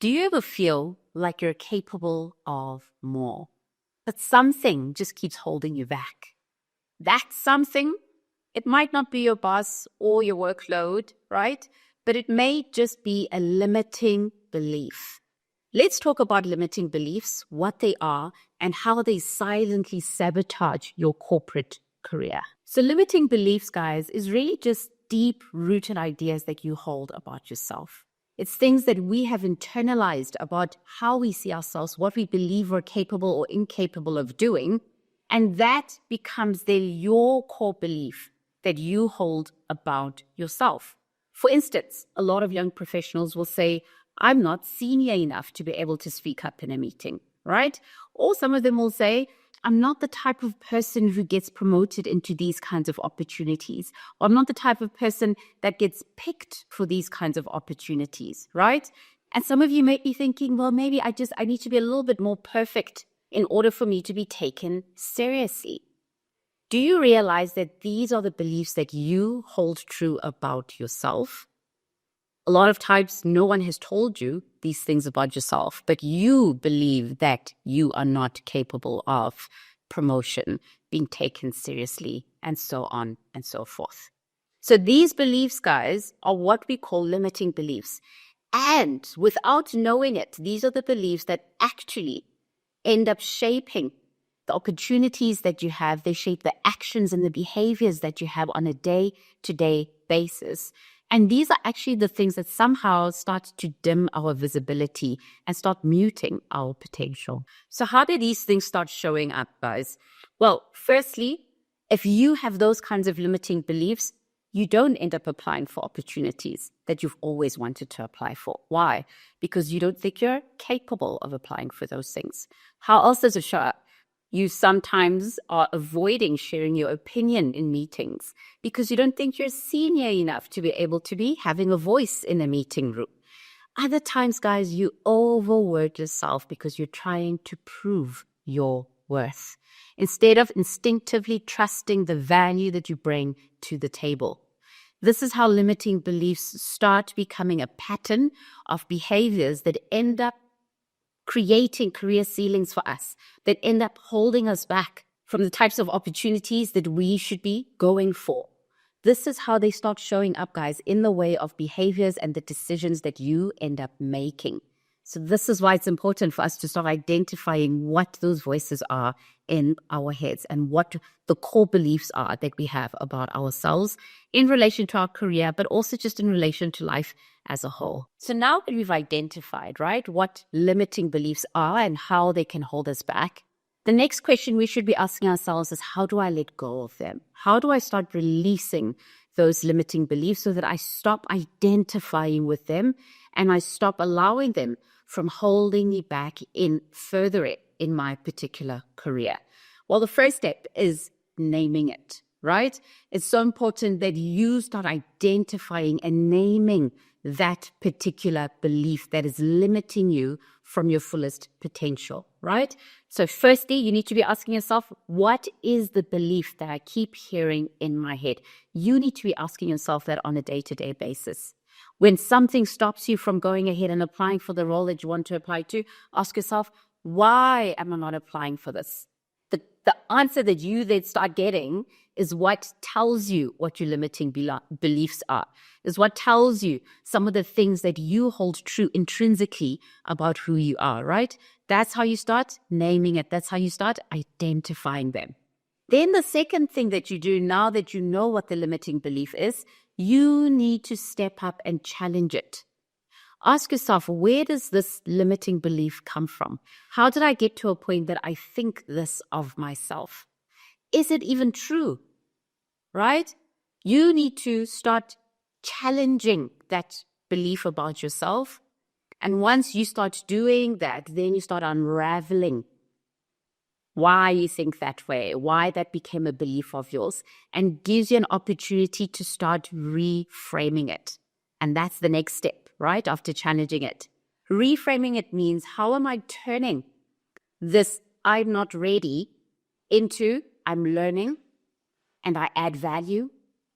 Do you ever feel like you're capable of more, but something just keeps holding you back? That something, it might not be your boss or your workload, right? But it may just be a limiting belief. Let's talk about limiting beliefs, what they are, and how they silently sabotage your corporate career. So limiting beliefs, guys, is really just deep-rooted ideas that you hold about yourself. It's things that we have internalized about how we see ourselves, what we believe we're capable or incapable of doing, and that becomes then your core belief that you hold about yourself. For instance, a lot of young professionals will say, I'm not senior enough to be able to speak up in a meeting, right? Or some of them will say, I'm not the type of person who gets promoted into these kinds of opportunities. Or I'm not the type of person that gets picked for these kinds of opportunities, right? And some of you may be thinking, well, maybe I need to be a little bit more perfect in order for me to be taken seriously. Do you realize that these are the beliefs that you hold true about yourself? A lot of times, no one has told you these things about yourself, but you believe that you are not capable of promotion, being taken seriously, and so on and so forth. So these beliefs, guys, are what we call limiting beliefs. And without knowing it, these are the beliefs that actually end up shaping the opportunities that you have. They shape the actions and the behaviors that you have on a day-to-day basis. And these are actually the things that somehow start to dim our visibility and start muting our potential. So how do these things start showing up, guys? Well, firstly, if you have those kinds of limiting beliefs, you don't end up applying for opportunities that you've always wanted to apply for. Why? Because you don't think you're capable of applying for those things. How else does it show up? You sometimes are avoiding sharing your opinion in meetings because you don't think you're senior enough to be able to be having a voice in a meeting room. Other times, guys, you overwork yourself because you're trying to prove your worth instead of instinctively trusting the value that you bring to the table. This is how limiting beliefs start becoming a pattern of behaviors that end up creating career ceilings for us, that end up holding us back from the types of opportunities that we should be going for. This is how they start showing up, guys, in the way of behaviors and the decisions that you end up making. So this is why it's important for us to start identifying what those voices are in our heads and what the core beliefs are that we have about ourselves in relation to our career, but also just in relation to life as a whole. So now that we've identified, right, what limiting beliefs are and how they can hold us back, the next question we should be asking ourselves is, how do I let go of them? How do I start releasing those limiting beliefs so that I stop identifying with them and I stop allowing them from holding me back in further in my particular career? Well, the first step is naming it, right? It's so important that you start identifying and naming that particular belief that is limiting you from your fullest potential, right? So firstly, you need to be asking yourself, what is the belief that I keep hearing in my head? You need to be asking yourself that on a day-to-day basis. When something stops you from going ahead and applying for the role that you want to apply to, ask yourself, why am I not applying for this? The answer that you then start getting is what tells you what your limiting beliefs are, is what tells you some of the things that you hold true intrinsically about who you are, right? That's how you start naming it. That's how you start identifying them. Then the second thing that you do, now that you know what the limiting belief is, you need to step up and challenge it. Ask yourself, where does this limiting belief come from? How did I get to a point that I think this of myself? Is it even true? Right? You need to start challenging that belief about yourself. And once you start doing that, then you start unraveling why you think that way, why that became a belief of yours, and gives you an opportunity to start reframing it. And that's the next step, right? After challenging it. Reframing it means, how am I turning this I'm not ready into I'm learning and I add value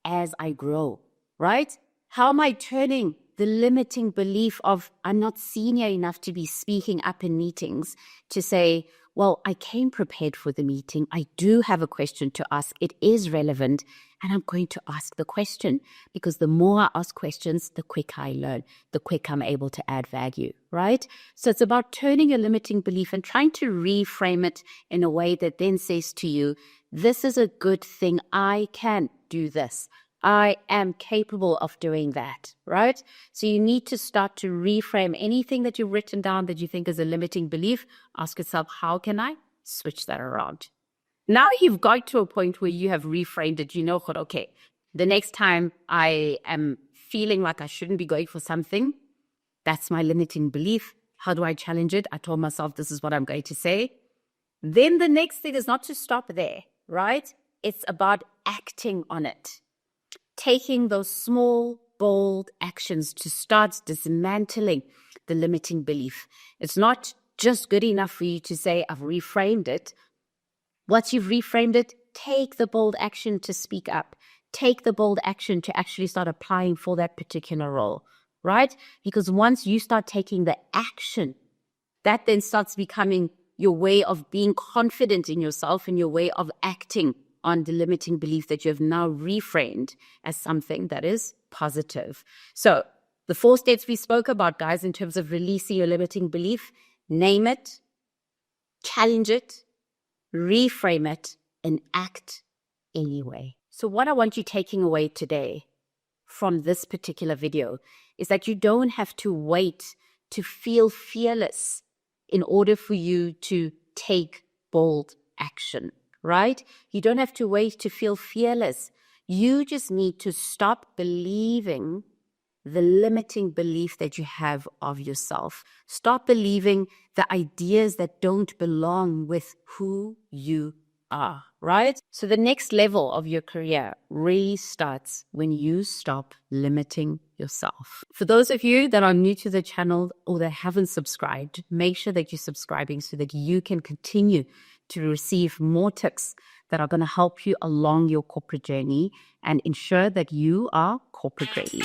as I grow, right? How am I turning the limiting belief of I'm not senior enough to be speaking up in meetings, to say, well, I came prepared for the meeting. I do have a question to ask. It is relevant, and I'm going to ask the question, because the more I ask questions, the quicker I learn, the quicker I'm able to add value, right? So it's about turning a limiting belief and trying to reframe it in a way that then says to you, this is a good thing. I can do this. I am capable of doing that, right? So you need to start to reframe anything that you've written down that you think is a limiting belief. Ask yourself, how can I switch that around? Now you've got to a point where you have reframed it. You know, okay, the next time I am feeling like I shouldn't be going for something, that's my limiting belief. How do I challenge it? I told myself this is what I'm going to say. Then the next thing is not to stop there, right? It's about acting on it. Taking those small, bold actions to start dismantling the limiting belief. It's not just good enough for you to say, I've reframed it. Once you've reframed it, take the bold action to speak up. Take the bold action to actually start applying for that particular role, right? Because once you start taking the action, that then starts becoming your way of being confident in yourself and your way of acting on the limiting belief that you have now reframed as something that is positive. So the 4 steps we spoke about, guys, in terms of releasing your limiting belief: name it, challenge it, reframe it, and act anyway. So what I want you taking away today from this particular video is that you don't have to wait to feel fearless in order for you to take bold action, right? You don't have to wait to feel fearless. You just need to stop believing the limiting belief that you have of yourself. Stop believing the ideas that don't belong with who you are, right? So the next level of your career really starts when you stop limiting yourself. For those of you that are new to the channel or that haven't subscribed, make sure that you're subscribing so that you can continue to receive more tips that are going to help you along your corporate journey and ensure that you are corporate ready.